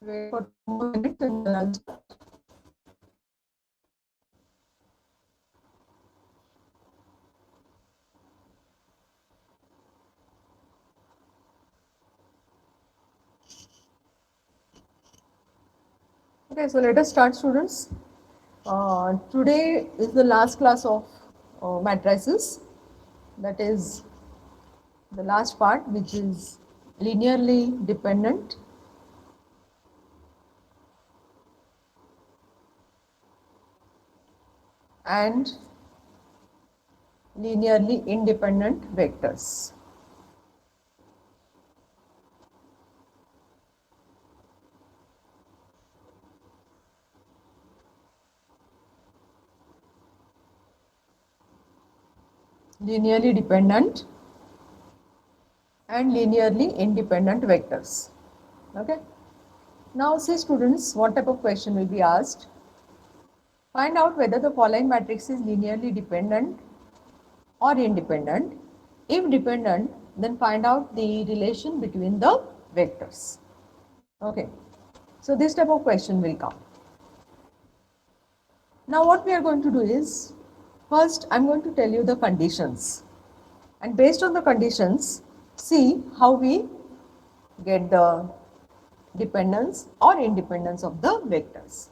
Wait for 2 more minutes and then I'll start. Okay, so let us start, students. Today is the last class of matrices. That is the last part, which is linearly dependent and linearly independent vectors. Linearly dependent and linearly independent vectors. Okay. Now see, students, what type of question will be asked. Find out whether the following matrix is linearly dependent or independent. If dependent, then find out the relation between the vectors. Okay. So this type of question will come. Now what we are going to do is, first I'm going to tell you the conditions. And based on the conditions, see how we get the dependence or independence of the vectors.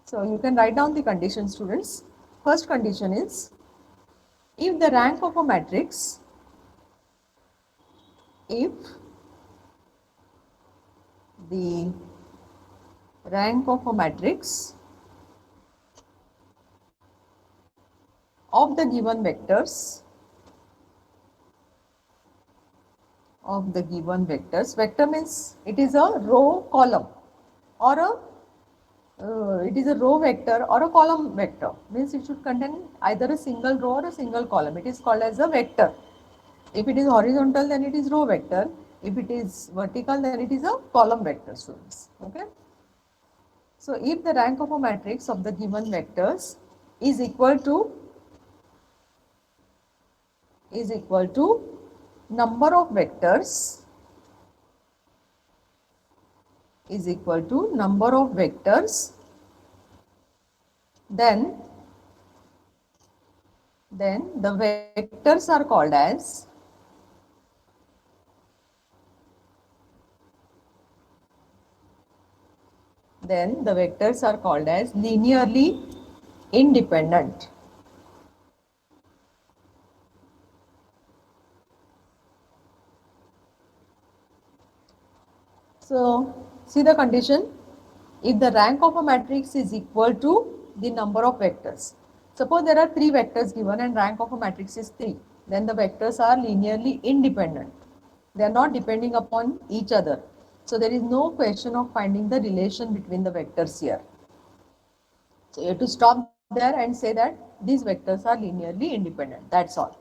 So you can write down the conditions, students. First condition is, if the rank of a matrix, if the rank of a matrix of the given vectors, vector means it is a row column or it is a row vector or a column vector, means it should contain either a single row or a single column. It is called as a vector. If it is horizontal, then it is row vector. If it is vertical, then it is a column vector, students. Okay. So if the rank of a matrix of the given vectors is equal to number of vectors then the vectors are called as linearly independent. So see the condition. If the rank of a matrix is equal to the number of vectors. Suppose there are 3 vectors given and rank of a matrix is 3. Then the vectors are linearly independent. They are not depending upon each other. So there is no question of finding the relation between the vectors here. So you have to stop there and say that these vectors are linearly independent. That's all.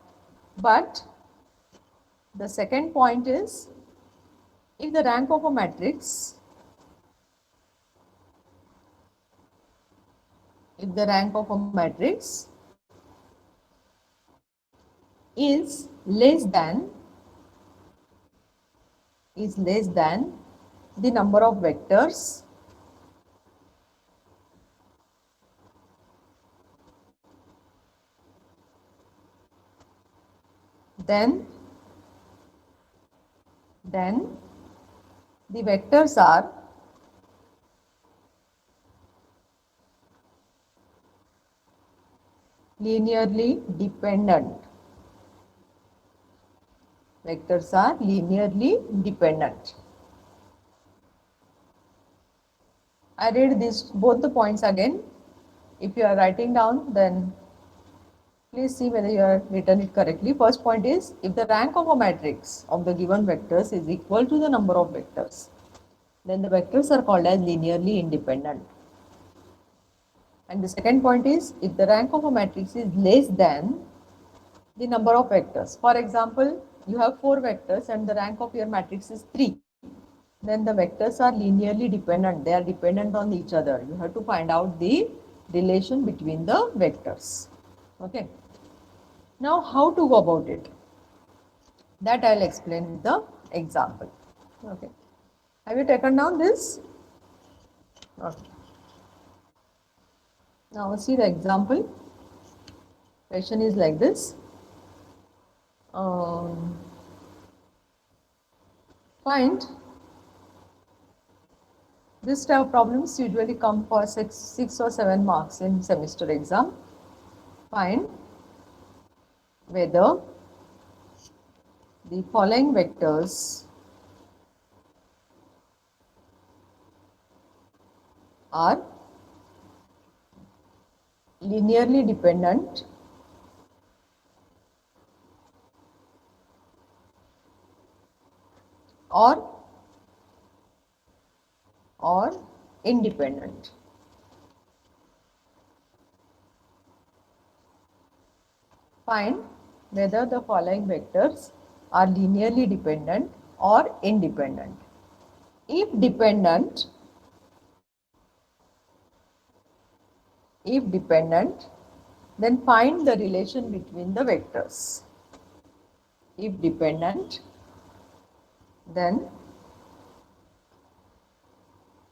But the second point is, if the rank of a matrix is less than the number of vectors, then the vectors are linearly dependent. Vectors are linearly dependent. I read both the points again. If you are writing down, then please see whether you have written it correctly. First point is, if the rank of a matrix of the given vectors is equal to the number of vectors, then the vectors are called as linearly independent. And the second point is, if the rank of a matrix is less than the number of vectors. For example, you have 4 vectors and the rank of your matrix is 3. Then the vectors are linearly dependent. They are dependent on each other. You have to find out the relation between the vectors. Okay. Now, how to go about it? That I will explain with the example. Okay. Have you taken down this? Okay. Now see the example. Question is like this. Find this type of problems usually come for 6 or 7 marks in semester exam. Find whether the following vectors are linearly dependent or independent. Find whether the following vectors are linearly dependent or independent. If dependent, then find the relation between the vectors. If dependent, then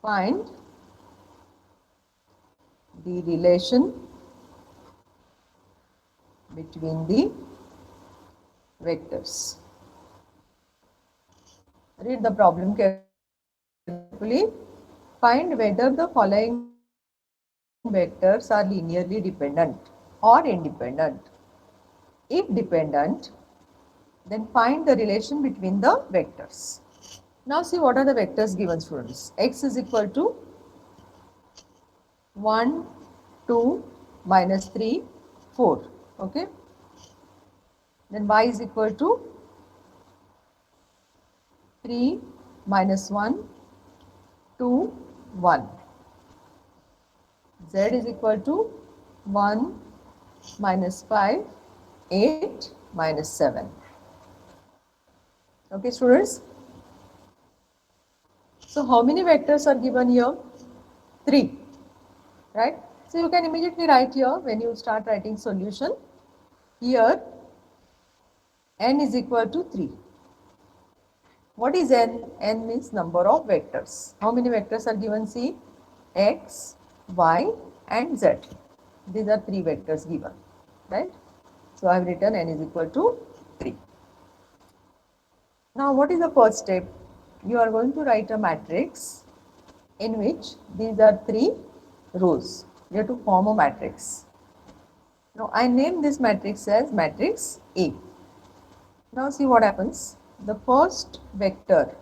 find the relation between the vectors. Read the problem carefully. Find whether the following vectors are linearly dependent or independent. If dependent, then find the relation between the vectors. Now see what are the vectors given, students. X is equal to 1, 2, minus 3, 4. Okay. Then y is equal to 3, minus 1, 2, 1. Z is equal to 1, minus 5, 8, minus 7. Okay, students. So how many vectors are given here? 3. Right? So you can immediately write here when you start writing solution. Here n is equal to 3. What is n? N means number of vectors. How many vectors are given? See, x, y and z. These are 3 vectors given. Right? So I have written n is equal to 3. Now what is the first step? You are going to write a matrix in which these are 3 rows. You have to form a matrix. Now I name this matrix as matrix A. Now see what happens. The first vector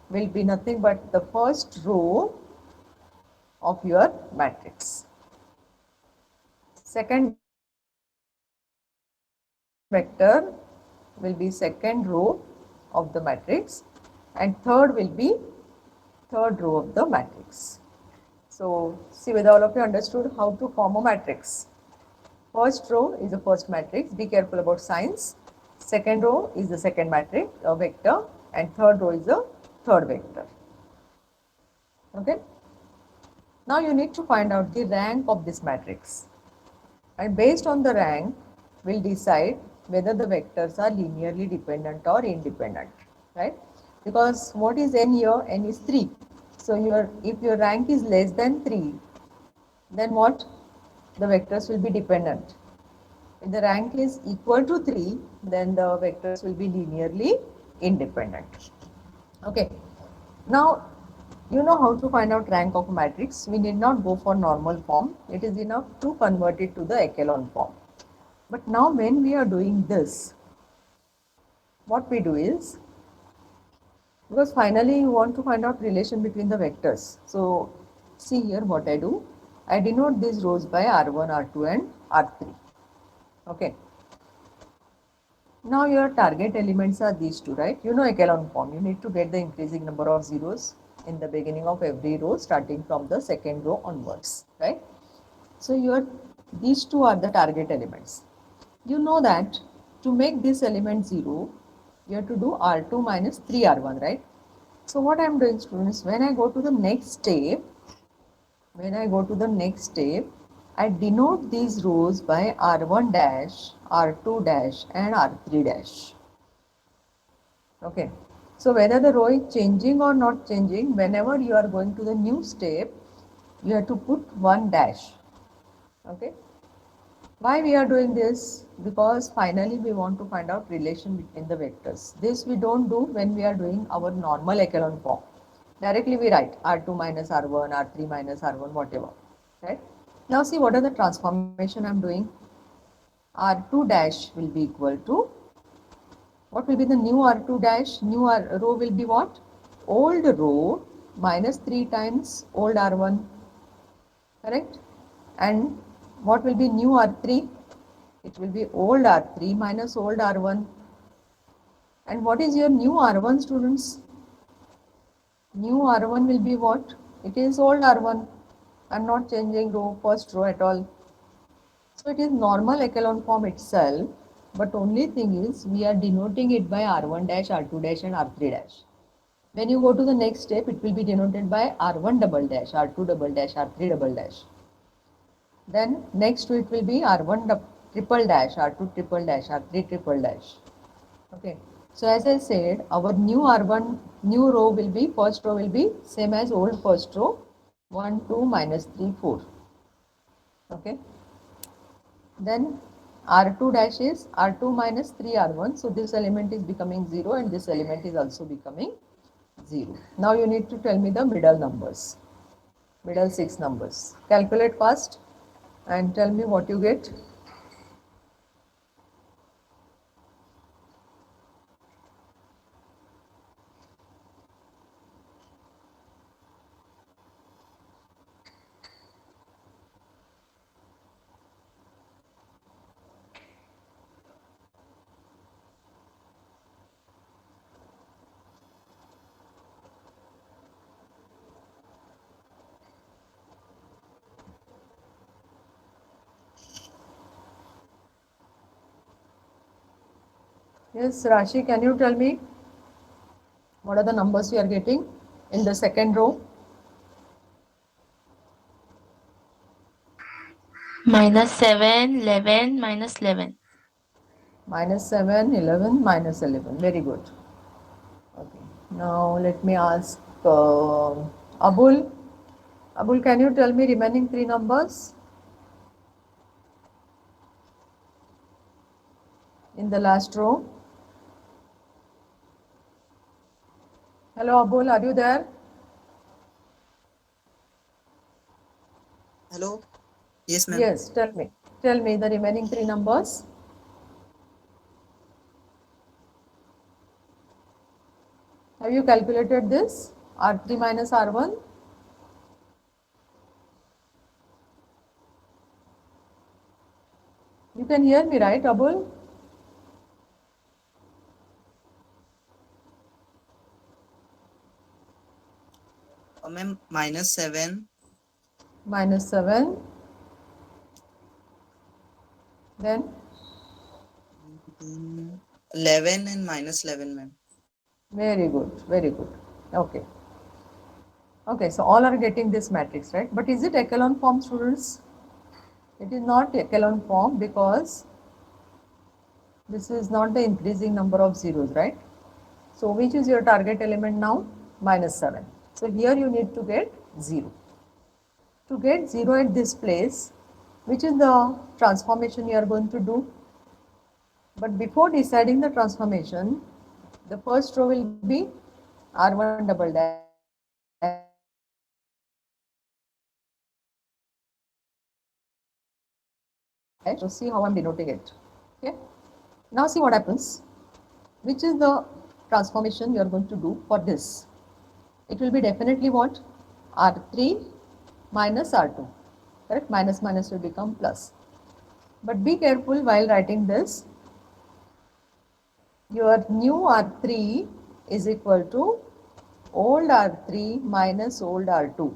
will be nothing but the first row of your matrix. Second vector will be second row of the matrix and third will be third row of the matrix. So see whether all of you understood how to form a matrix. First row is the first matrix. Be careful about signs. Second row is the second matrix, a vector, and third row is the third vector. Okay. Now you need to find out the rank of this matrix. And based on the rank, we'll decide whether the vectors are linearly dependent or independent. Right? Because what is n here? N is 3. So if your rank is less than 3, then what? The vectors will be dependent. If the rank is equal to 3, then the vectors will be linearly independent. Okay. Now, you know how to find out rank of a matrix. We need not go for normal form. It is enough to convert it to the echelon form. But now when we are doing this, what we do is, because finally you want to find out relation between the vectors. So, see here what I do. I denote these rows by R1, R2 and R3. Okay. Now your target elements are these two, right? You know echelon form. You need to get the increasing number of zeros in the beginning of every row starting from the second row onwards, right? So these two are the target elements. You know that to make this element 0, you have to do R2 minus 3R1, right? So what I am doing, students, when I go to the next step, I denote these rows by R1 dash, R2 dash and R3 dash. Okay. So whether the row is changing or not changing, whenever you are going to the new step, you have to put one dash. Okay. Why we are doing this? Because finally we want to find out relation between the vectors. This we don't do when we are doing our normal echelon form. Directly we write R2 minus R1, R3 minus R1, whatever. Right? Now see what are the transformation I am doing. R2 dash will be equal to, what will be the new R2 dash? New row will be what? Old row minus 3 times old R1. Correct? And what will be new R3? It will be old R3 minus old R1. And what is your new R1, students? New R1 will be what? It is old R1. I'm not changing first row at all. So it is normal echelon form itself, but only thing is we are denoting it by R1 dash, R2 dash and R3 dash. When you go to the next step, it will be denoted by R1 double dash, R2 double dash, R3 double dash. Then next to it will be R1 triple dash, R2 triple dash, R3 triple dash. Okay. So as I said, our new R1 new row will be, first row will be same as old first row, 1, 2, minus 3, 4. Okay. Then R2 dash is R2 minus 3R1. So this element is becoming 0 and this element is also becoming 0. Now you need to tell me the middle numbers, middle 6 numbers. Calculate fast and tell me what you get. Yes, Rashi, can you tell me what are the numbers you are getting in the second row? -7, 11, -11. -7, 11, -11. Very good. Okay. Now let me ask Abul. Abul, can you tell me remaining 3 numbers in the last row? Hello, Abul, are you there? Hello. Yes, ma'am. Yes, tell me. Tell me the remaining 3 numbers. Have you calculated this? R3 minus R1? You can hear me, right, Abul? Ma'am, -7. -7. Then 11 and -11, ma'am. very good, very good. Okay. Okay, so all are getting this matrix, right? But is it echelon form, students? It is not echelon form because this is not the increasing number of zeros, right? So which is your target element now? -7. So here you need to get 0. To get 0 at this place, which is the transformation you are going to do? But before deciding the transformation, the first row will be R1 double dash, R2 double dash, R3 double dash, R4 double dash, R5 double dash, R6 double dash, R7 double dash. So see how I am denoting it. Okay. Now see what happens. Which is the transformation you are going to do for this? It will be definitely what? R3 minus R2. Correct? Minus minus will become plus. But be careful while writing this. Your new R3 is equal to old R3 minus old R2.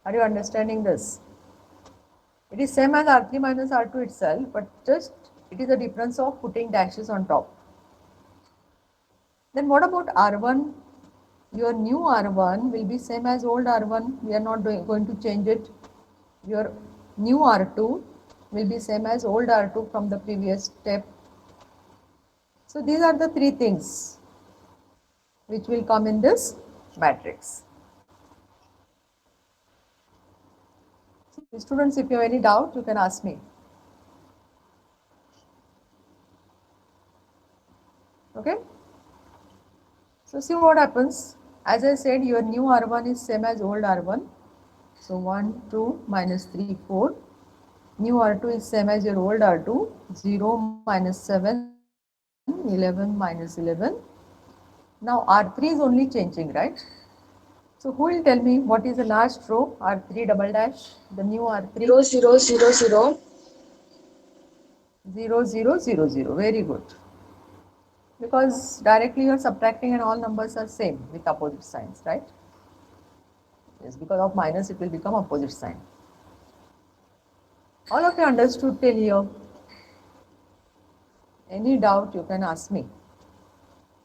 Are you understanding this? It is same as R3 minus R2 itself, but just it is a difference of putting dashes on top. Then what about R1? Your new R1 will be same as old R1. We are not going to change it. Your new R2 will be same as old R2 from the previous step. So these are the 3 things which will come in this matrix. Students, if you have any doubt, you can ask me. Okay? So see what happens. As I said, your new R1 is same as old R1. So 1, 2, minus 3, 4. New R2 is same as your old R2. 0, minus 7, 11, minus 11. Now R3 is only changing, right? So who will tell me what is the last row? R3 double dash, the new R3. 0 0 0 0. 0, 0, 0, 0. Very good. Because directly you are subtracting and all numbers are same with opposite signs, right? Yes, because of minus it will become opposite sign. All of you understood till here? Any doubt you can ask me.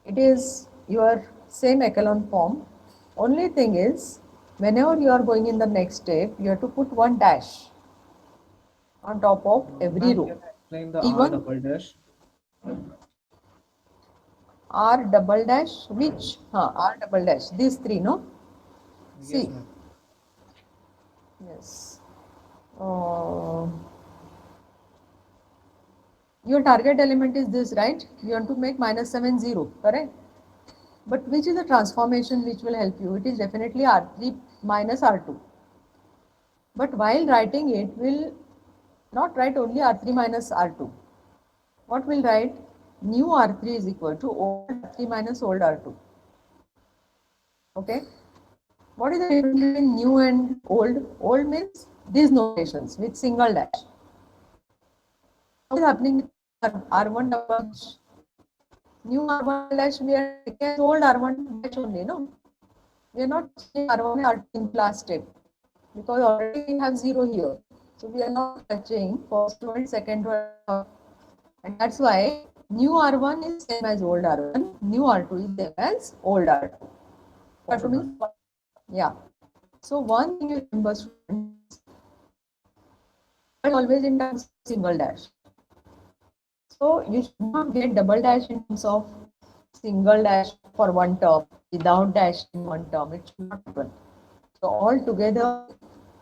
It is your same echelon form. Only thing is, whenever you are going in the next step, you have to put one dash on top of every row. Explain the Even R double dash. R double dash, which? R double dash, these three, no? Yes, See, ma'am. yes. Your target element is this, right? You want to make minus 7, 0, correct? But which is the transformation which will help you? It is definitely R3 minus R2. But while writing it, will not write only R3 minus R2. What will write? New R3 is equal to old R3 minus old R2. Okay? What is the difference between new and old? Old means these notations with single dash. What is happening with R1 double dash? New R1 dash we are taking as old R1 dash only, no? We are not changing R1 and R2 in last step because already we have 0 here. So we are not touching first one, second one, and that's why new R1 is same as old R1, new R2 is same as old R2. R2 means, yeah. So one thing you remember, students, always in terms of single dash. So you should not get double dash in terms of single dash for one term without dash in one term. It should not happen. So all together,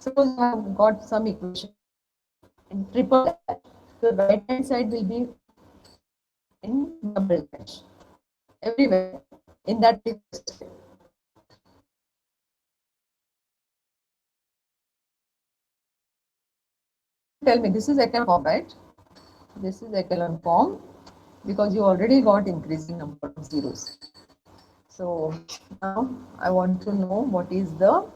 suppose you have got some equation in triple dash, the right hand side will be in double dash everywhere in that step. Tell me, this is echelon form, right? This is echelon form because you already got increasing number of zeros. So now I want to know what is the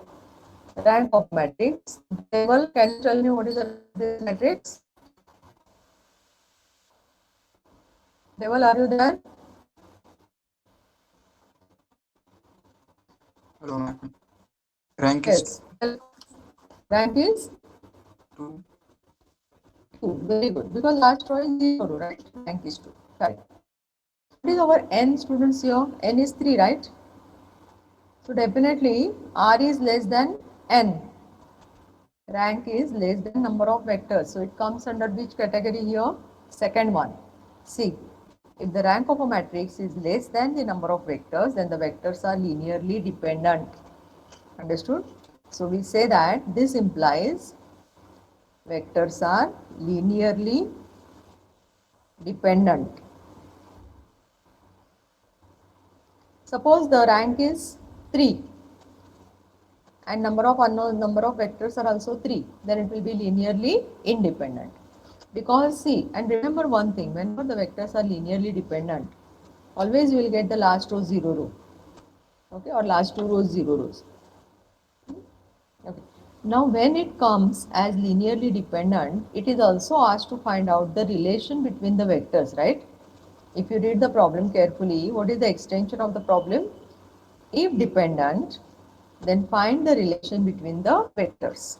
rank of matrix. Deval, can you tell me what is the matrix? Deval, are you there? Hello, ma'am. Rank is Yes. Rank is 2. 2. Very good. Because last row is 0, right? Rank is 2. Correct. What is our n students here? N is 3, right? So definitely R is less than n. Rank is less than number of vectors. So it comes under which category here? Second one. See, if the rank of a matrix is less than the number of vectors, then the vectors are linearly dependent. Understood? So we say that this implies vectors are linearly dependent. Suppose the rank is 3 and number of vectors are also 3, then it will be linearly independent. Because see, and remember one thing, whenever the vectors are linearly dependent, always you will get the last row 0 row, okay, or last 2 rows 0 rows. Okay. Now when it comes as linearly dependent, it is also asked to find out the relation between the vectors, right? If you read the problem carefully, what is the extension of the problem? If dependent, then find the relation between the vectors.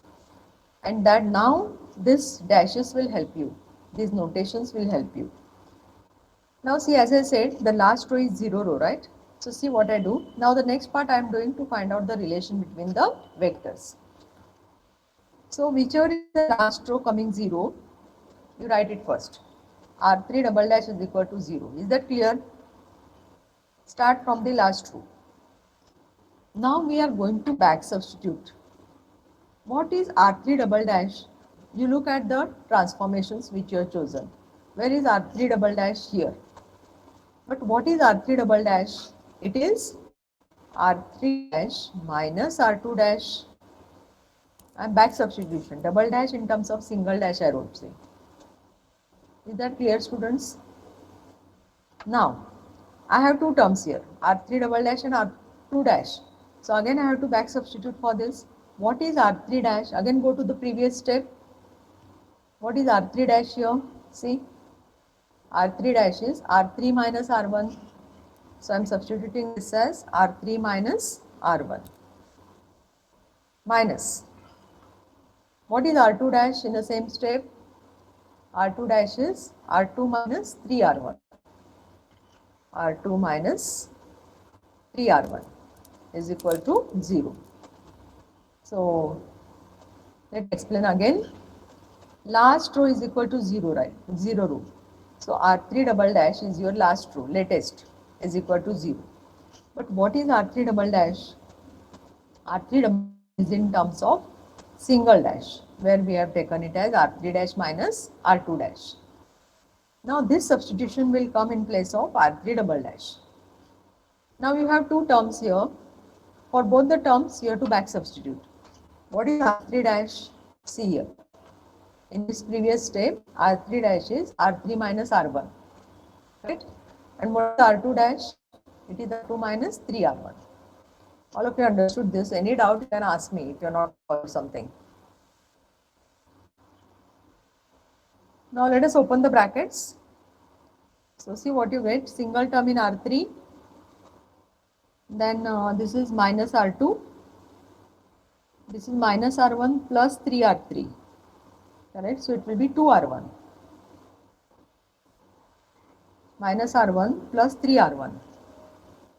And that now this dashes will help you. These notations will help you. Now see, as I said, the last row is 0 row, right? So see what I do. Now the next part I am doing to find out the relation between the vectors. So whichever is the last row coming 0, you write it first. R3 double dash is equal to 0. Is that clear? Start from the last row. Now we are going to back substitute. What is R3 double dash? You look at the transformations which you have chosen. Where is R3 double dash? Here. But what is R3 double dash? It is R3 dash minus R2 dash and back substitution. Double dash in terms of single dash I wrote. Say. Is that clear, students? Now, I have two terms here, R3 double dash and R2 dash. So again I have to back substitute for this. What is R3 dash? Again go to the previous step. What is R3 dash here? See, R3 dash is R3 minus R1. So I am substituting this as R3 minus R1 minus. What is R2 dash in the same step? R2 dash is R2 minus 3R1. R2 minus 3R1 is equal to 0. So let's explain again. Last row is equal to 0, right? 0 row. So R3 double dash is your last row, latest, is equal to 0. But what is R3 double dash? R3 double is in terms of single dash, where we have taken it as R3 dash minus R2 dash. Now this substitution will come in place of R3 double dash. Now you have two terms here. For both the terms, you have to back substitute. What is R3 dash? See here. In this previous step, R3 dash is R3 minus R1. Right? And what is R2 dash? It is R2 minus 3R1. All of you understood this. Any doubt you can ask me if you are not following something. Now let us open the brackets. So see what you get. Single term in R3. Then this is minus R2. This is minus R1 plus 3R3. Correct? So it will be 2R1. Minus R1 plus 3R1.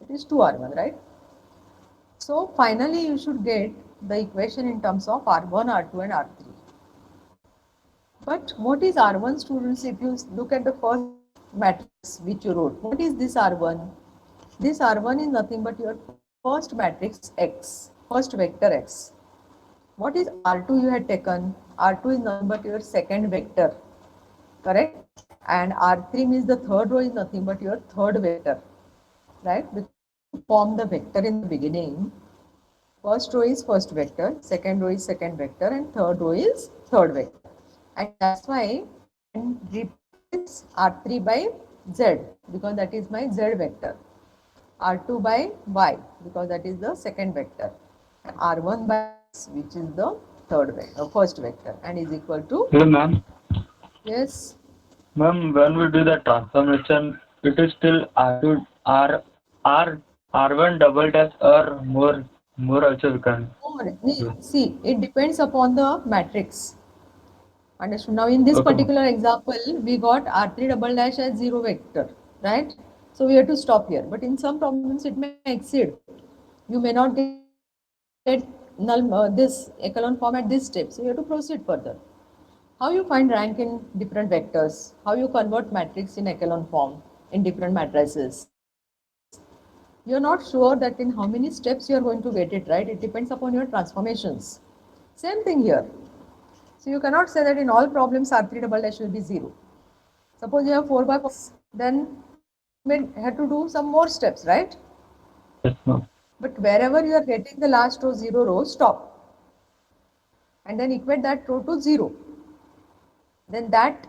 It is 2R1, right? So finally you should get the equation in terms of R1, R2 and R3. But what is R1, students? If you look at the first matrix which you wrote, what is this R1? This R1 is nothing but your first matrix X, first vector X. What is R2 you had taken? R2 is nothing but your second vector, correct? And R3 means the third row is nothing but your third vector, right? Because you form the vector in the beginning. First row is first vector, second row is second vector, and third row is third vector. And that's why I replace R3 by Z, because that is my Z vector. R2 by Y, because that is the second vector. And R1 by X, which is the third vector, first vector, and is equal to. Hello, ma'am. Yes. Ma'am, when we do the transformation, it is still R2, R1 double dash or more also we can. See, it depends upon the matrix. Understood? Now, in this Okay, particular example, we got R3 double dash as 0 vector, right? So we have to stop here. But in some problems, it may exceed. You may not get null this echelon form at this step. So you have to proceed further. How you find rank in different vectors? How you convert matrix in echelon form in different matrices? You are not sure that in how many steps you are going to get it, right? It depends upon your transformations. Same thing here. So you cannot say that in all problems R3 double dash will be 0. Suppose you have 4 by 4, then you may have to do some more steps, right? yes, ma'am. But wherever you are getting the last row 0 row, stop. And then equate that row to 0. Then that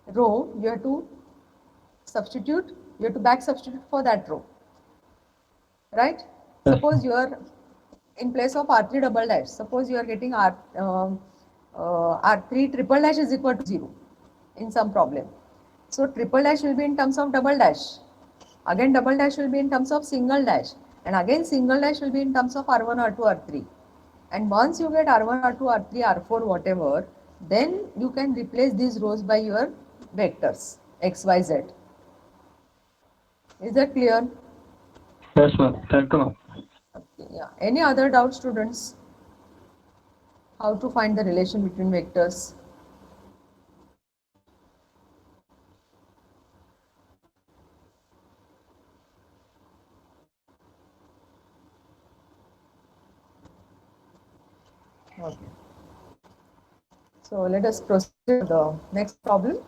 row you have to substitute, you have to back substitute for that row. Right? Yes, Suppose you are in place of R3 double dash, suppose you are getting R3 triple dash is equal to 0 in some problem. So triple dash will be in terms of double dash. Again double dash will be in terms of single dash. And again single dash will be in terms of R1, R2, R3. And once you get R1, R2, R3, R4, whatever, then you can replace these rows by your vectors X, Y, Z. Is that clear? yes, ma'am. Thank you, ma'am. Okay, yeah. Any other doubts, students? How to find the relation between vectors? Okay. So let us proceed to the next problem.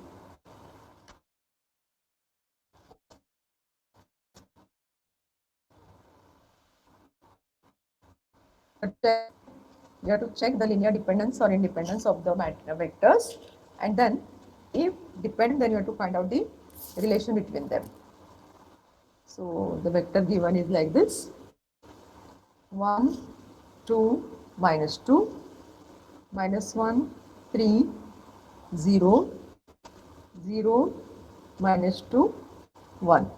You have to check the linear dependence or independence of the vectors, and then if depend, then you have to find out the relation between them. So the vector given is like this: 1, 2, minus 2, minus 1, 3, 0, 0, minus 2, 1.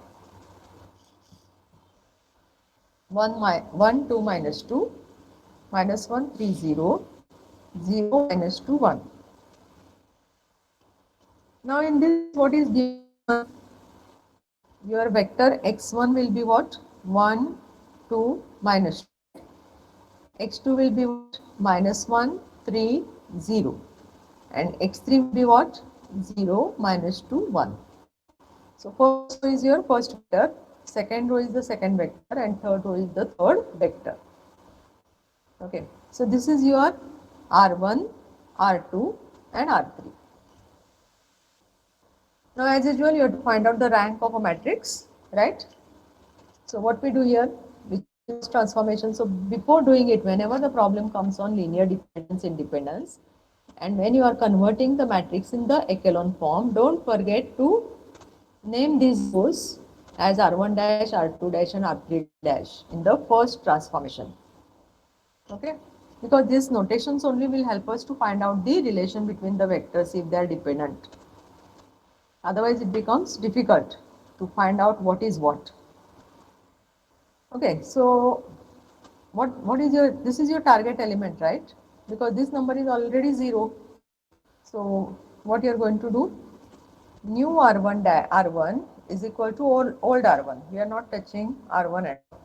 1, 2, minus 2, minus 1, 3, 0, 0, minus 2, 1. Now in this, what is given? Your vector x1 will be what? 1, 2, minus 2. x2 will be what? Minus 1, 3, 0. And x3 will be what? 0, minus 2, 1. So first row is your first vector, second row is the second vector, and third row is the third vector. Okay, so this is your R1, R2, and R3. Now as usual, you have to find out the rank of a matrix, right? So what we do here, which is transformation. So before doing it, whenever the problem comes on linear dependence, independence, and when you are converting the matrix in the echelon form, don't forget to name these rows as R1 dash, R2 dash, and R3 dash in the first transformation. Okay, because these notations only will help us to find out the relation between the vectors if they are dependent. Otherwise, it becomes difficult to find out what is what. Okay, so what is your, this is your target element, right? Because this number is already 0. So what you are going to do? New R1 is equal to old R1. We are not touching R1 at all.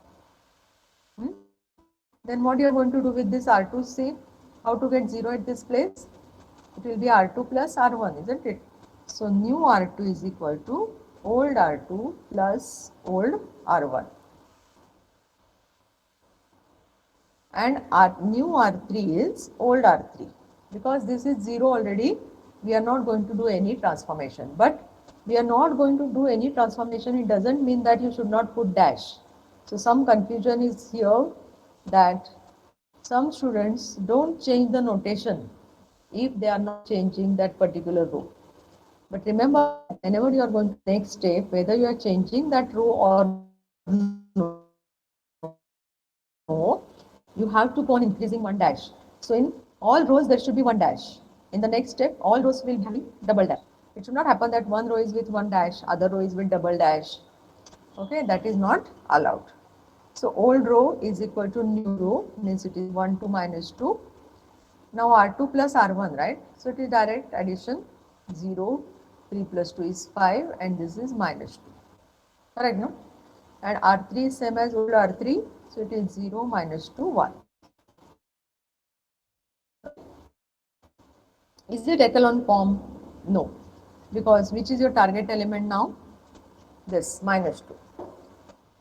Then what you are going to do with this R2? See how to get 0 at this place? It will be R2 plus R1, isn't it? So new R2 is equal to old R2 plus old R1. And our new R3 is old R3. Because this is 0 already, we are not going to do any transformation. But we are not going to do any transformation, it doesn't mean that you should not put dash. So some confusion is here that some students don't change the notation if they are not changing that particular row. But remember, whenever you are going to next step, whether you are changing that row or no, you have to go on increasing one dash. So in all rows, there should be one dash. In the next step, all rows will be double dash. It should not happen that one row is with one dash, other row is with double dash. Okay, that is not allowed. So old row is equal to new row, means it is 1, 2, minus 2. Now R2 plus R1, right? So it is direct addition, 0, 3 plus 2 is 5, and this is minus 2. Correct, no? And R3 is same as old R3, so it is 0, minus 2, 1. Is it echelon form? No, because which is your target element now? This, minus 2.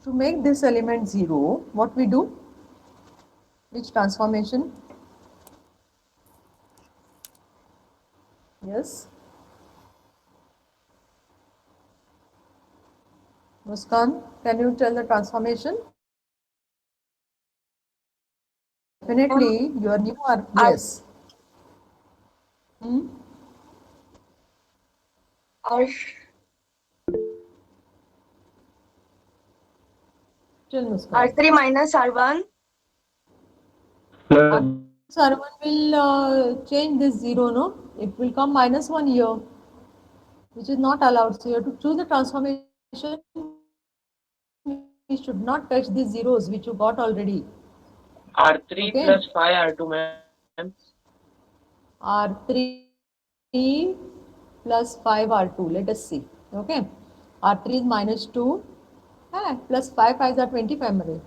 To make this element 0, what we do? Which transformation? Yes. Muskan, can you tell the transformation? Definitely, your new R, yes. R Tell Muskan. R3 minus R1. R1 will change this 0, no? It will come minus 1 here, which is not allowed. So you have to choose the transformation. We should not touch these zeros which you got already. R3 Okay. plus 5 R2, ma'am. R3 plus 5 R2. Let us see. Okay. R3 is minus 2. Plus 5 5s are 25.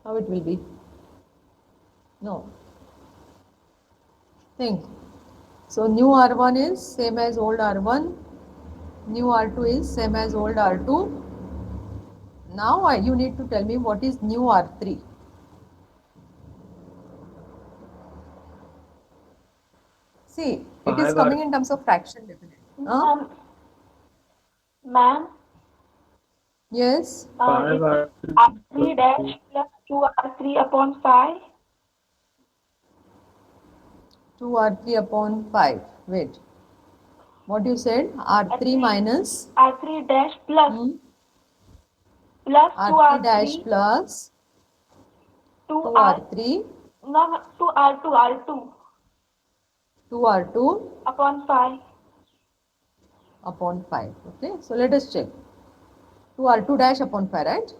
How it will be? No. Think. So new R1 is same as old R1. New R2 is same as old R2. Now you need to tell me what is new R3. See, it is 5 coming in terms of fraction definitely. Huh? Ma'am, Yes. 5 it's R3 R3 dash plus 2R3 upon 5. 2R3 upon 5. Wait. What you said? R3 minus R3 dash plus hmm, plus R3 dash 2R3 plus 2R 2R3 no 2R2 2R2 upon 5. upon 5. Okay. So let us check. 2R2 dash upon 5, right?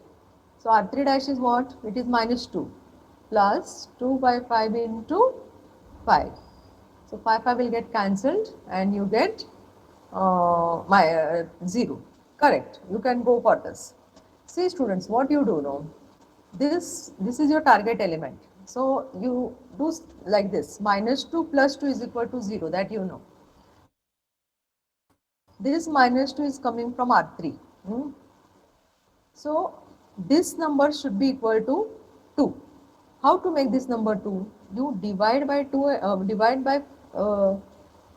So R3 dash is what? It is minus 2 plus 2 by 5 into 5. So 5 will get cancelled and you get 0. Correct. You can go for this. See students, what you do now? This is your target element. So you do like this. Minus 2 plus 2 is equal to 0. That you know. This minus 2 is coming from R3. So this number should be equal to 2. How to make this number 2? You divide by 2,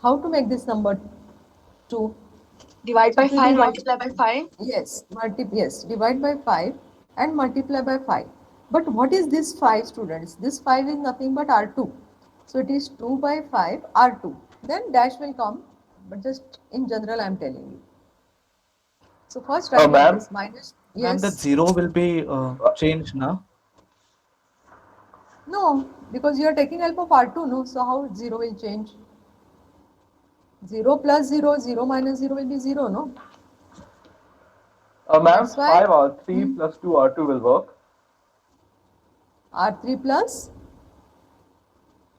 how to make this number 2? Divide by It will 5 be and what? multiply by 5. Yes, divide by 5 and multiply by 5. But what is this 5 students? This 5 is nothing but R2. So it is 2 by 5 R2. Then dash will come, but just in general I am telling you. So first write like Ma'am, this minus, Ma'am, that yes. 0 will be changed now. No, because you are taking help of R2, no? So how 0 will change? 0 plus 0, 0 minus 0 will be 0, no? Ma'am, That's why 5R3 plus 2R2 will work. R3 plus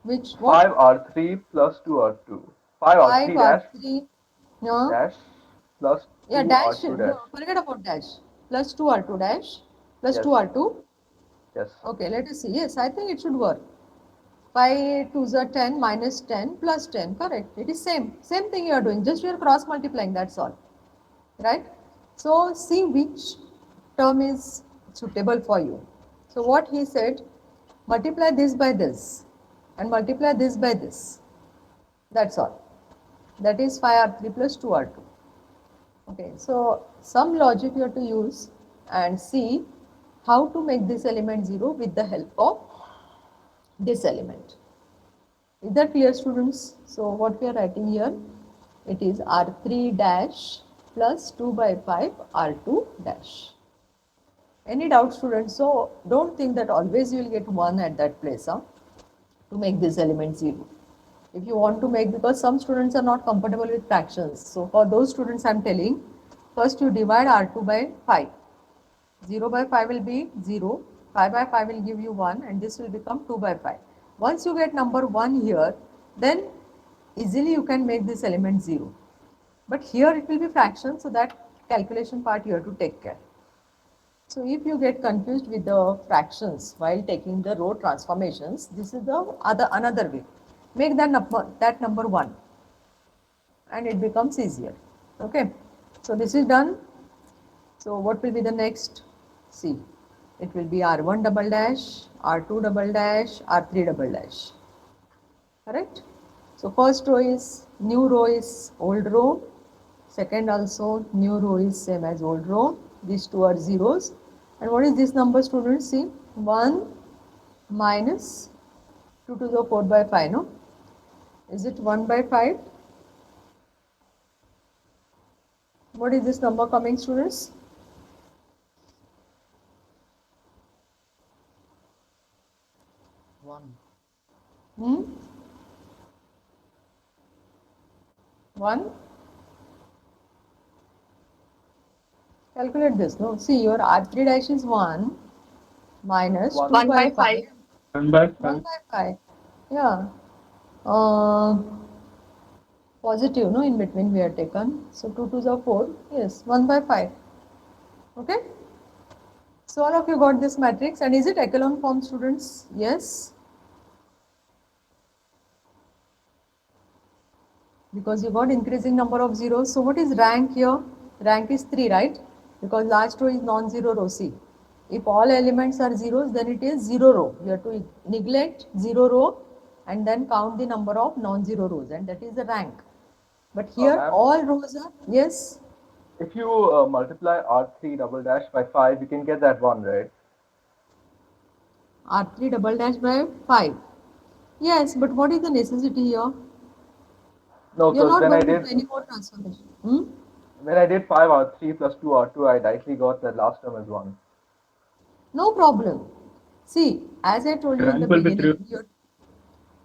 which what? 5R3 plus 2R2. 5R3 dash 5R3, no? dash plus Yeah, dash, 2R2 no, dash. forget about dash. Plus 2R2 dash, plus Yes. 2R2. Yes. Okay, let us see. Yes, I think it should work. 5 2s are 10 minus 10 plus 10, correct. It is same thing you are doing, just you are cross multiplying, that's all. Right? So see which term is suitable for you. So what he said, multiply this by this and multiply this by this. That's all. That is 5R3 plus 2R2. Okay, so some logic you have to use and see how to make this element 0 with the help of this element. Is that clear, students? So what we are writing here, it is R3 dash plus 2 by 5 R2 dash. Any doubt, students? So don't think that always you will get 1 at that place, huh? To make this element 0. If you want to make, because some students are not comfortable with fractions. So for those students I am telling, first you divide R2 by 5. 0 by 5 will be 0, 5 by 5 will give you 1 and this will become 2 by 5. Once you get number 1 here, then easily you can make this element 0. But here it will be fraction, so that calculation part you have to take care. So if you get confused with the fractions while taking the row transformations, this is the another way. Make that number 1 and it becomes easier. Okay. So this is done. So what will be the next? See, it will be R1 double dash, R2 double dash, R3 double dash. Correct? So first row is, new row is old row. Second also, new row is same as old row. These two are zeros. And what is this number, students? See, 1 minus 2 to the 4 by 5, no? Is it 1 by 5? What is this number coming, students? Hmm? 1? Calculate this, no? See, your R3 dash is 1 minus 2 1 by by 5. 1 by 1 5. by 5. Yeah. Positive, no? In between we are taken. So 2 2s are 4. Yes, 1 by 5. Okay? So all of you got this matrix, and is it echelon form, students? Yes. Because you got increasing number of zeros. So what is rank here? Rank is 3, right? Because last row is non-zero row. See, if all elements are zeros, then it is 0 row. You have to neglect 0 row and then count the number of non-zero rows, and that is the rank. But here ma'am? all rows are, yes, If you multiply R3 double dash by 5, you can get that one, right? R3 double dash by 5. Yes, but what is the necessity here? No, You're because not when I going to did do any more transformation. Hmm? when I did 5 R3 plus 2 R2, I directly got the last term as 1. No problem. See, as I told you in the Rank will be 3.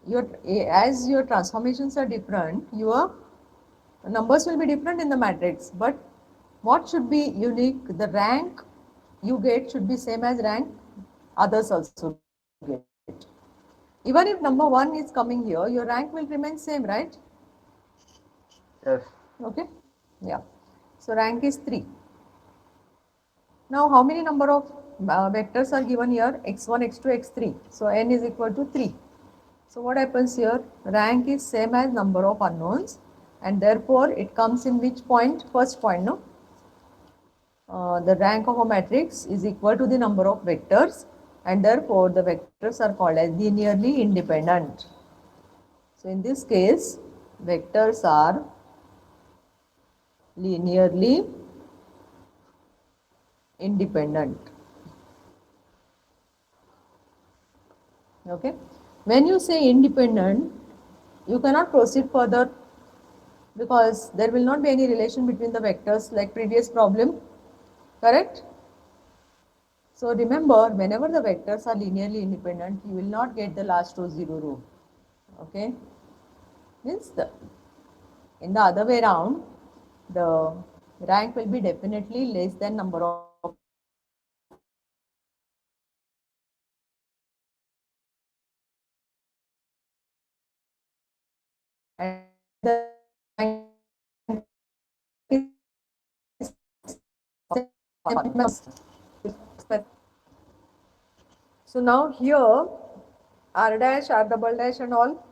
beginning, as your transformations are different, your numbers will be different in the matrix. But what should be unique? The rank you get should be same as rank others also get. Even if number 1 is coming here, your rank will remain same, right? Yes. Okay. Yeah. So rank is 3. Now, how many number of vectors are given here? x1, x2, x3. So n is equal to 3. So what happens here? Rank is same as number of unknowns, and therefore it comes in which point? First point, no? The rank of a matrix is equal to the number of vectors, and therefore the vectors are called as linearly independent. So in this case, vectors are linearly independent. Okay. When you say independent, you cannot proceed further because there will not be any relation between the vectors like previous problem, correct? So remember, whenever the vectors are linearly independent, you will not get the last row 0 row. Okay. Means in the other way around, the rank will be definitely less than number of and the rank is so now here R dash, R double dash and all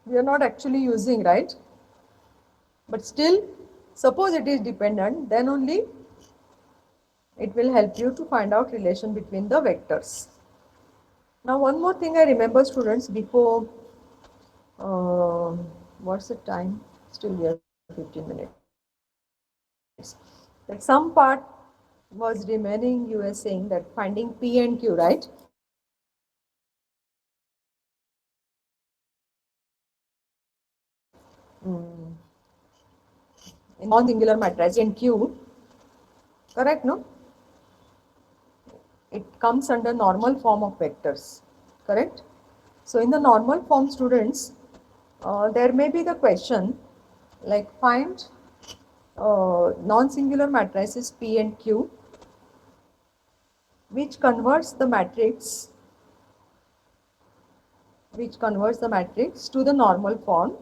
we are not actually using, right? But still, suppose it is dependent, then only it will help you to find out relation between the vectors. Now one more thing I remember, students, before what's the time? Still we have 15 minutes. That some part was remaining, you were saying that finding P and Q, right? In non-singular matrix and Q, correct, no? It comes under normal form of vectors, correct? So in the normal form, students, there may be the question like find non-singular matrices P and Q which converts the matrix to the normal form.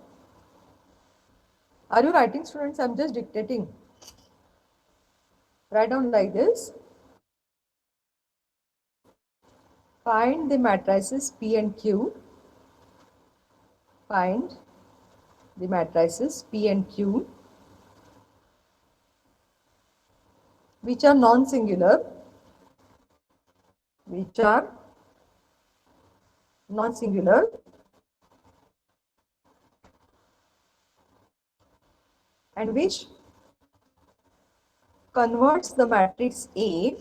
Are you writing, students? I'm just dictating. Write down like this. Find the matrices P and Q. Find the matrices P and Q which are non-singular, and which converts the matrix A,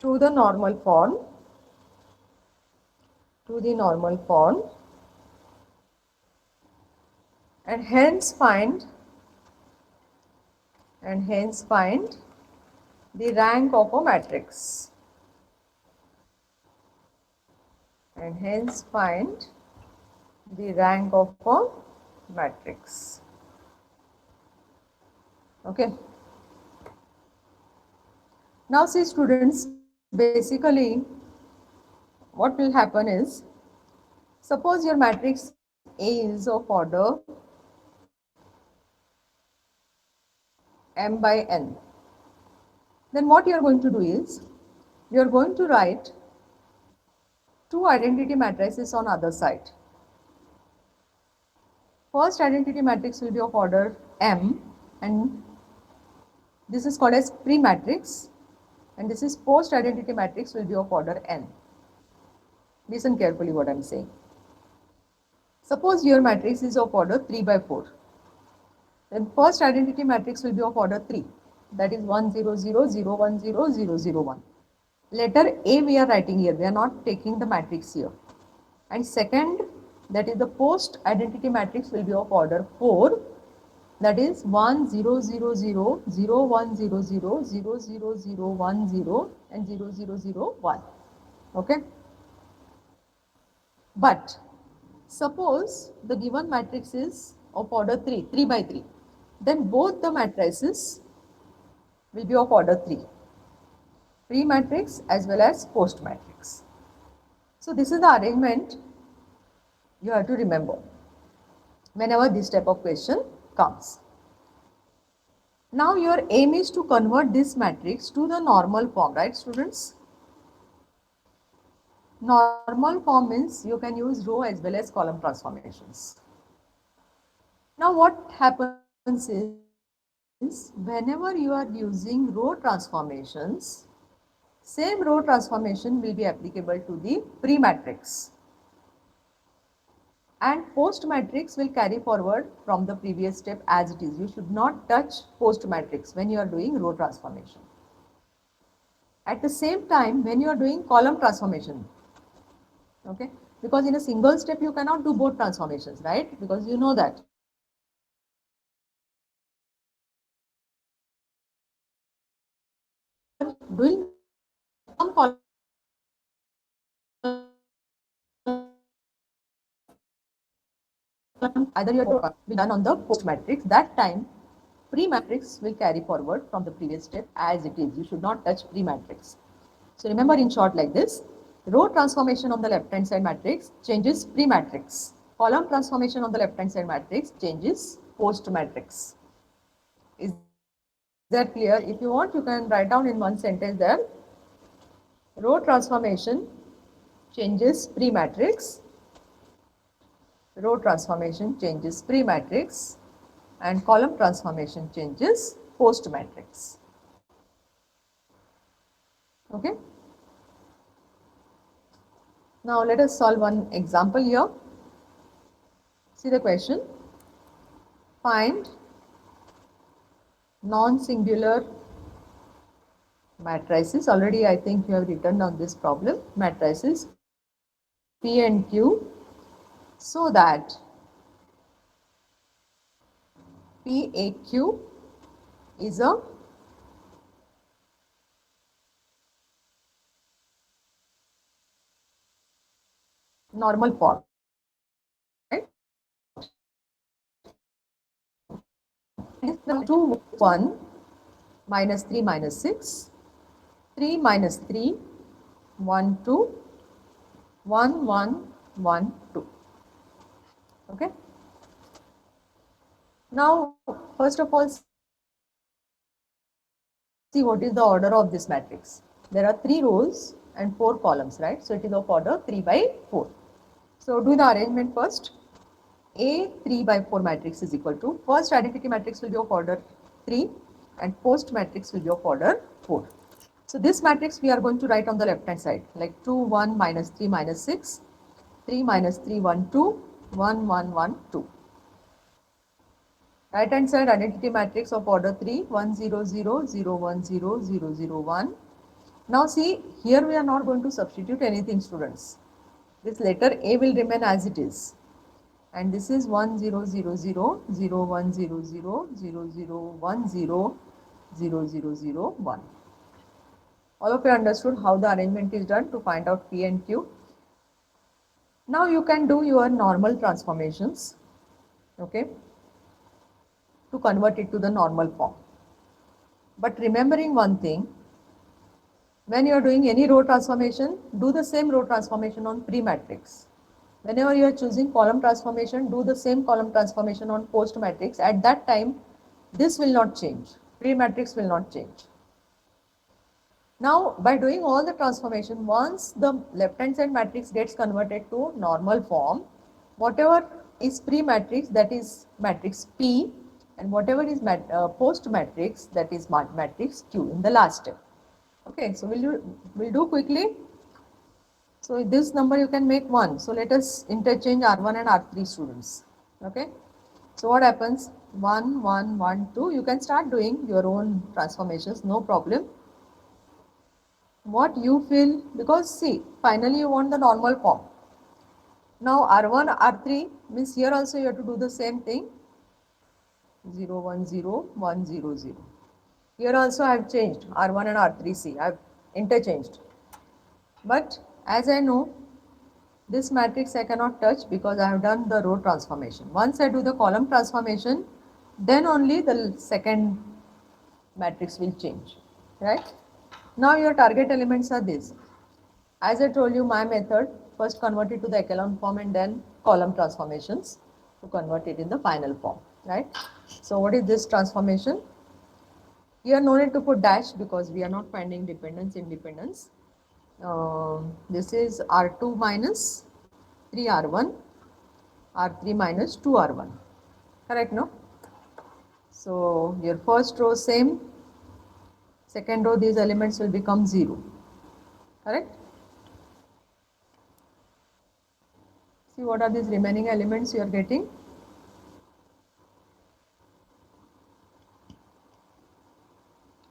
to the normal form, and hence find the rank of a matrix. Okay. Now see, students, basically what will happen is, suppose your matrix A is of order m by n. Then what you are going to do is, you are going to write two identity matrices on other side. First identity matrix will be of order m, and this is called as pre-matrix, and this is post identity matrix will be of order n. Listen carefully what I am saying. Suppose your matrix is of order 3 by 4. Then first identity matrix will be of order 3. That is 1 0 0 0 1 0 0 0 1. Letter A we are writing here. We are not taking the matrix here. And second, that is the post identity matrix will be of order 4. That is 1 0 0 0 0 1 0 0 0 0 0 1 0 and 0 0 0 1. Okay. But suppose the given matrix is of order 3, 3 by 3. Then both the matrices will be of order 3. Pre matrix as well as post matrix. So this is the arrangement you have to remember whenever this type of question comes. Now your aim is to convert this matrix to the normal form, right students? Normal form means you can use row as well as column transformations. Now what happens is whenever you are using row transformations, same row transformation will be applicable to the pre-matrix. And post matrix will carry forward from the previous step as it is. You should not touch post matrix when you are doing row transformation. At the same time, when you are doing column transformation, okay, because in a single step you cannot do both transformations, right? Because you know that. Doing some column either you are be done on the post matrix, that time pre-matrix will carry forward from the previous step as it is. You should not touch pre-matrix. So remember in short like this, row transformation on the left hand side matrix changes pre-matrix. Column transformation on the left hand side matrix changes post matrix. Is that clear? If you want, you can write down in one sentence there. Row transformation changes pre-matrix. Row transformation changes pre-matrix and column transformation changes post-matrix. Okay. Now let us solve one example here. See the question. Find non-singular matrices. Already I think you have written down this problem. Matrices P and Q, so that PAQ is a normal form, right? 2 1 minus 3 minus 6, 3 minus 3 1 2 1 1 1 2. Okay. Now, first of all, see what is the order of this matrix. There are 3 rows and 4 columns, right? So it is of order 3 by 4. So do the arrangement first. A 3 by 4 matrix is equal to, first identity matrix will be of order 3 and post matrix will be of order 4. So this matrix we are going to write on the left hand side, like 2 1 minus 3 minus 6, 3 minus 3 1 2, 1 1 1 2. Right hand side identity matrix of order 3, 1 0 0 0 1 0 0 0 1. Now see, here we are not going to substitute anything, students. This letter A will remain as it is. And this is 1 0 0 0 0 1 0 0 0 0 1 0 0 0 0 1. All of you understood how the arrangement is done to find out P and Q. Now you can do your normal transformations, okay, to convert it to the normal form. But remembering one thing, when you are doing any row transformation, do the same row transformation on pre-matrix. Whenever you are choosing column transformation, do the same column transformation on post matrix. At that time, this will not change. Pre-matrix will not change. Now, by doing all the transformation, once the left-hand side matrix gets converted to normal form, whatever is pre-matrix, that is matrix P, and whatever is post-matrix, that is matrix Q in the last step. Okay, so we'll do quickly. So this number you can make 1. So let us interchange R1 and R3 students. Okay. So what happens? 1, 1, 1, 2. You can start doing your own transformations, no problem. What you feel, because see, finally you want the normal form. Now R1, R3 means here also you have to do the same thing. 0, 1, 0, 1, 0, 0. Here also I have changed R1 and R3C. I have interchanged. But as I know, this matrix I cannot touch because I have done the row transformation. Once I do the column transformation, then only the second matrix will change, right? Now your target elements are these. As I told you, my method, first convert it to the echelon form and then column transformations to convert it in the final form, right? So what is this transformation? Here no need to put dash because we are not finding dependence, independence. This is R2 minus 3R1, R3 minus 2R1, correct, no? So your first row same, second row these elements will become 0, correct? See what are these remaining elements you are getting?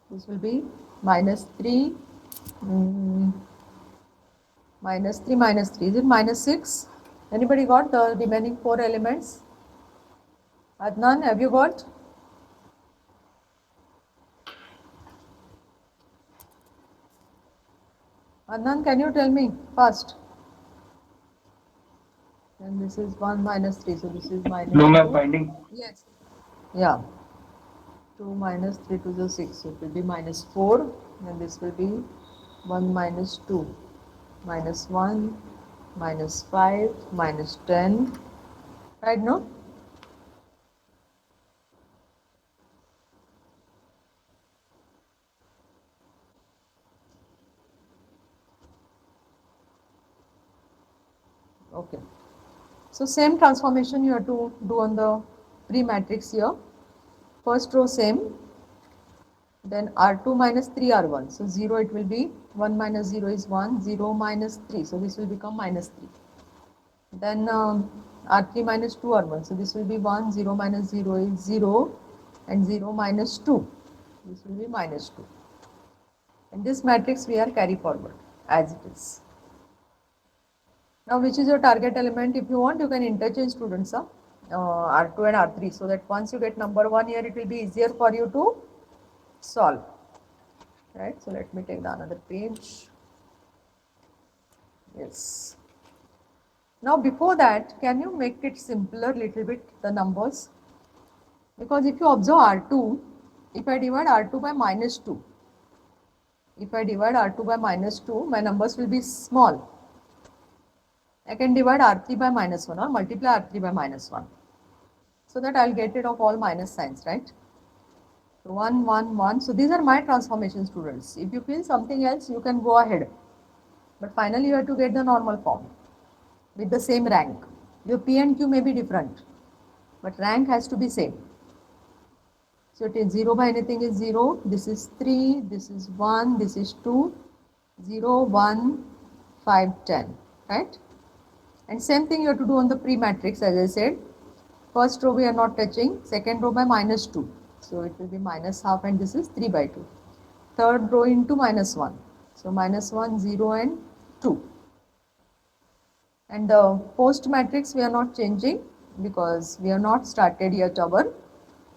This will be minus 3, minus 3, minus 3. Is it minus 6? Anybody got the remaining 4 elements? Adnan, have you got? Adnan, can you tell me fast? And this is 1 minus 3, so this is minus No, 2. ma'am, finding. Yes. Yeah. 2 minus 3 to the 6, so it will be minus 4, and this will be 1 minus 2, minus 1, minus 5, minus 10, right, no? Okay. So same transformation you have to do on the pre-matrix here. First row same, then R2 minus 3R1. So 0 it will be, 1 minus 0 is 1, 0 minus 3. So this will become minus 3. Then R3 minus 2R1. So this will be 1, 0 minus 0 is 0, and 0 minus 2. This will be minus 2. And this matrix we are carry forward as it is. Now which is your target element? If you want, you can interchange students, R2 and R3, so that once you get number 1 here, it will be easier for you to solve, right? So let me take the another page. Yes. Now before that, can you make it simpler little bit, the numbers? Because if you observe R2, if I divide R2 by minus 2, if I divide R2 by minus 2, my numbers will be small. I can divide R3 by minus 1 or multiply R3 by minus 1. So that I'll get rid of all minus signs, right? So 1, 1, 1. So these are my transformation, students. If you feel something else, you can go ahead. But finally you have to get the normal form with the same rank. Your P and Q may be different, but rank has to be same. So it is 0 by anything is 0. This is 3, this is 1, this is 2, 0, 1, 5, 10, right? And same thing you have to do on the pre-matrix, as I said. First row we are not touching, second row by minus 2. So it will be minus half, and this is 3 by 2. Third row into minus 1. So minus 1, 0 and 2. And the post matrix we are not changing because we have not started yet our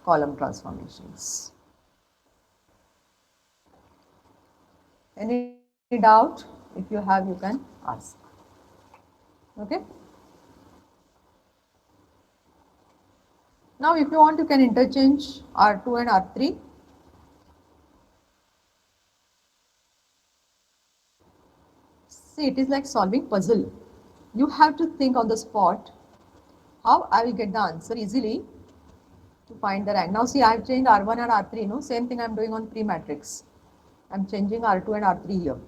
column transformations. Any doubt? If you have, you can ask. Okay. Now if you want, you can interchange R2 and R3. See, it is like solving puzzle. You have to think on the spot how I will get the answer easily to find the rank. Now see, I have changed R1 and R3, no? Same thing I am doing on pre-matrix. I am changing R2 and R3 here.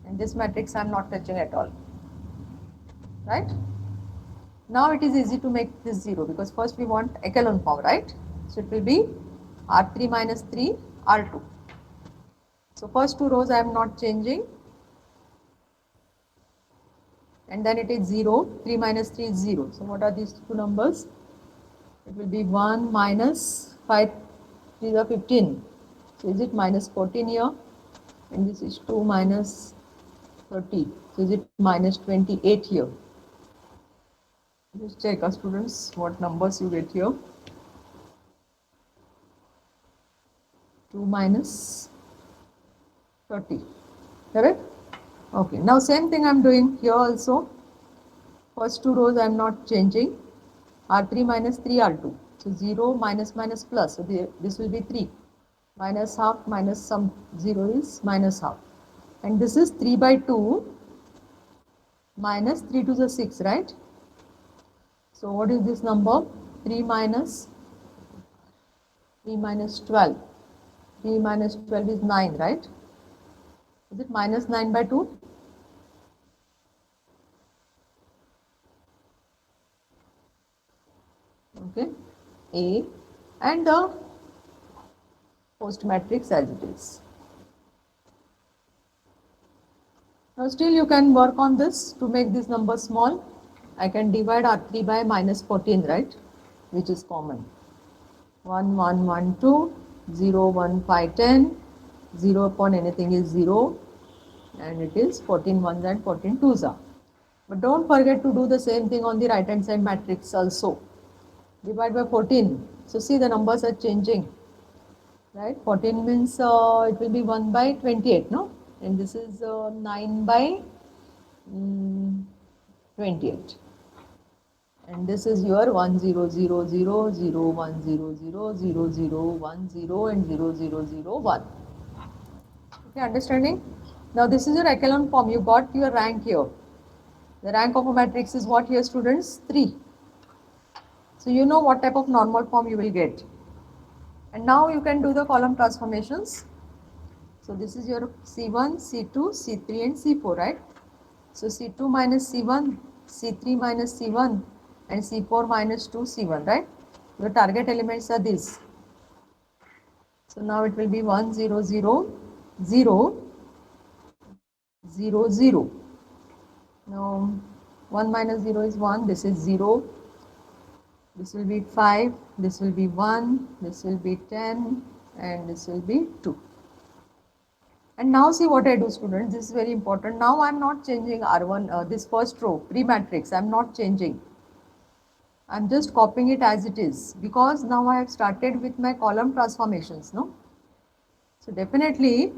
And this matrix I am not touching at all. Right? Now it is easy to make this 0 because first we want echelon form, right? So it will be R3 minus 3, R2. So first two rows I am not changing. And then it is 0, 3 minus 3 is 0. So what are these two numbers? It will be 1 minus 5, 3 are 15. So is it minus 14 here? And this is 2 minus 30. So is it minus 28 here? Just check, students, what numbers you get here. 2 minus 30, correct? Okay, now same thing I am doing here also. First two rows I am not changing. R3 minus 3, R2. So 0 minus minus plus. So this will be 3. Minus half minus some 0 is minus half. And this is 3 by 2 minus 3 to the 6, right? So what is this number? 3 minus 12. 3 minus 12 is 9, right? Is it minus 9 by 2? Okay, A, and the post matrix as it is. Now still you can work on this to make this number small. I can divide R3 by minus 14, right, which is common. 1, 1, 1, 2, 0, 1, 5, 10, 0 upon anything is 0, and it is 14 ones and 14 twos are. But don't forget to do the same thing on the right hand side matrix also. Divide by 14. So see, the numbers are changing, right? 14 means it will be 1 by 28, no? And this is 9 by 28. And this is your 1 0 0 0 0 1 0 0 0 0 1 0 and 0 0 0 1. Okay, understanding? Now this is your echelon form. You got your rank here. The rank of a matrix is what here, students? 3. So you know what type of normal form you will get. And now you can do the column transformations. So this is your C1, C2, C3 and C4, right? So C2 minus C1, C3 minus C1 and C4 minus 2 C1, right? Your target elements are these. So now it will be 1 0 0 0 0 0. Now 1 minus 0 is 1, this is 0. This will be 5, this will be 1, this will be 10 and this will be 2. And now see what I do, students, this is very important. Now I am not changing R1, this first row, pre-matrix, I am not changing. I am just copying it as it is because now I have started with my column transformations, no? So definitely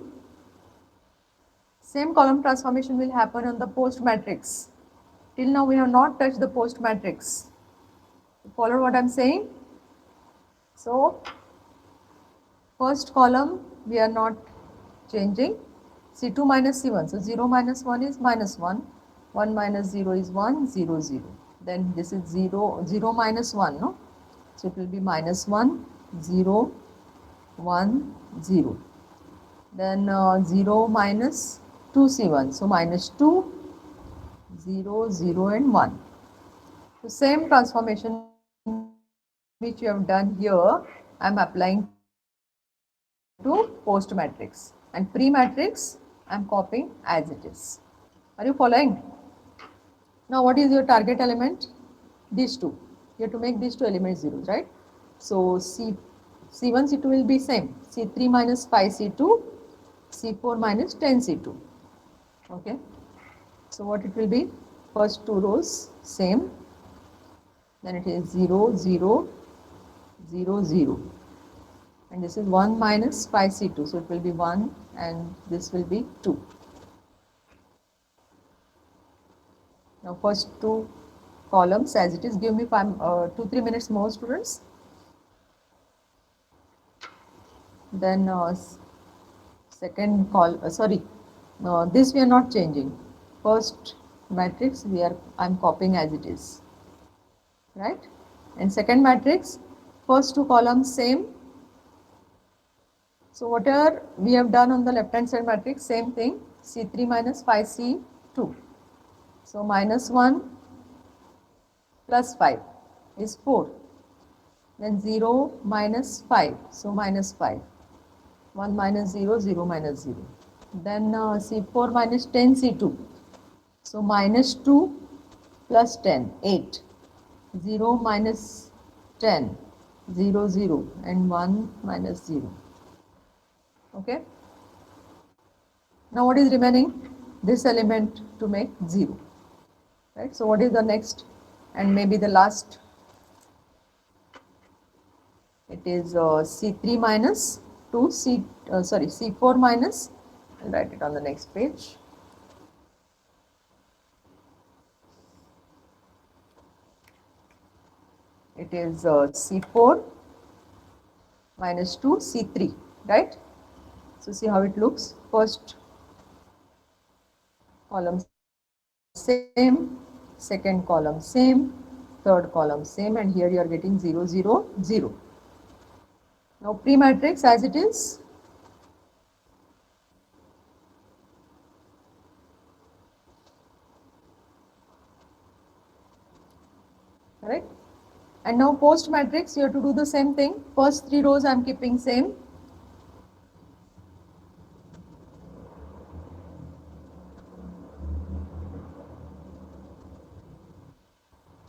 same column transformation will happen on the post matrix. Till now we have not touched the post matrix. Follow what I am saying? So first column we are not changing. C2 minus C1. So 0 minus 1 is minus 1. 1 minus 0 is 1, 0, 0. Then this is 0, 0 minus 1, no? So it will be minus 1, 0, 1, 0. Then 0 minus 2 C1. So minus 2, 0, 0 and 1. So same transformation which you have done here, I am applying to post matrix, and pre matrix I am copying as it is. Are you following? Now what is your target element? These two. You have to make these two elements zeros, right? So C1, C2 will be same. C3 minus 5 C2, C4 minus 10 C2. Okay. So what it will be? First two rows same. Then it is 0, 0, 0, 0. And this is 1 minus 5 C2. So it will be 1 and this will be 2. Now first two columns as it is. Give me 2-3 minutes more, students. Then second this we are not changing. First matrix I am copying as it is, right? And second matrix, first two columns same. So whatever we have done on the left hand side matrix, same thing. C3 minus 5 C2. So minus 1 plus 5 is 4. then 0 minus 5, so minus 5, 1 minus 0, 0 minus 0. Then C4 minus 10 C2, so minus 2 plus 10, 8, 0 minus 10, 0, 0, and 1 minus 0. Okay. Now what is remaining? This element to make 0. Right. So what is the next and maybe the last? It is C3 minus 2, C4 minus, I'll write it on the next page. It is C4 minus 2, C3, right? So see how it looks. First column same, second column same, third column same, and here you are getting 0, 0, 0. Now pre-matrix as it is. Correct? And now post matrix, you have to do the same thing. First 3 rows I am keeping same.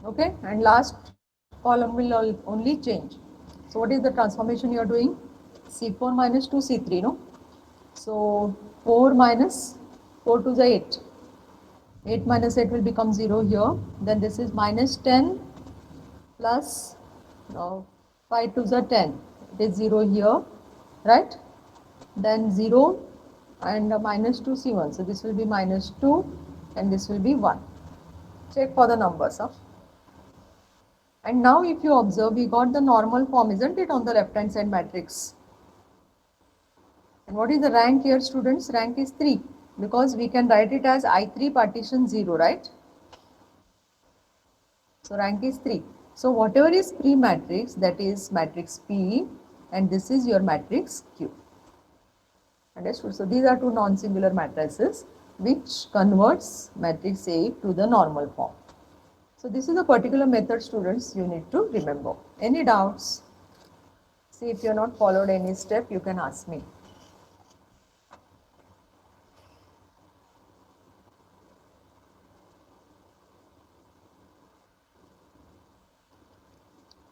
Okay, and last column will only change. So what is the transformation you are doing? C4 minus 2 C3, no? So 4 minus 4 to the 8. 8 minus 8 will become 0 here. Then this is minus 10 plus 5 to the 10. It is 0 here, right? Then 0 and minus 2 C1. So this will be minus 2 and this will be 1. Check for the numbers. Huh? And now if you observe, we got the normal form, isn't it, on the left hand side matrix? And what is the rank here, students? Rank is 3 because we can write it as I3 partition 0, right? So rank is 3. So whatever is pre-matrix, that is matrix P, and this is your matrix Q. Understood? So these are two non-singular matrices which converts matrix A to the normal form. So this is a particular method, students, you need to remember. Any doubts? See, if you have not followed any step, you can ask me.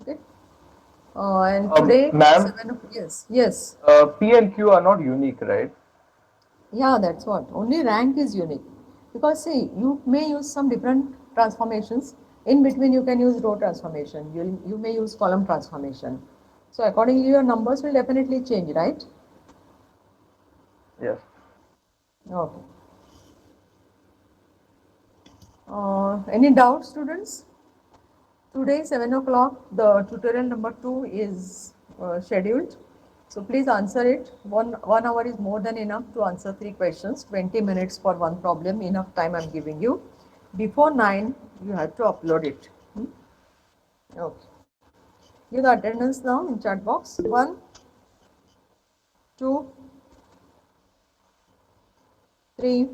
Okay. And today, ma'am? yes. P and Q are not unique, right? Yeah, that's what. Only rank is unique. Because see, you may use some different transformations. In between, you can use row transformation. You may use column transformation. So accordingly, your numbers will definitely change, right? Yes. Okay. Any doubts, students? Today, 7 o'clock, the tutorial number 2 is scheduled. So please answer it. One hour is more than enough to answer 3 questions. 20 minutes for one problem, enough time I am giving you. Before 9, you have to upload it. Okay. Give the attendance now in chat box. 1, 2, 3,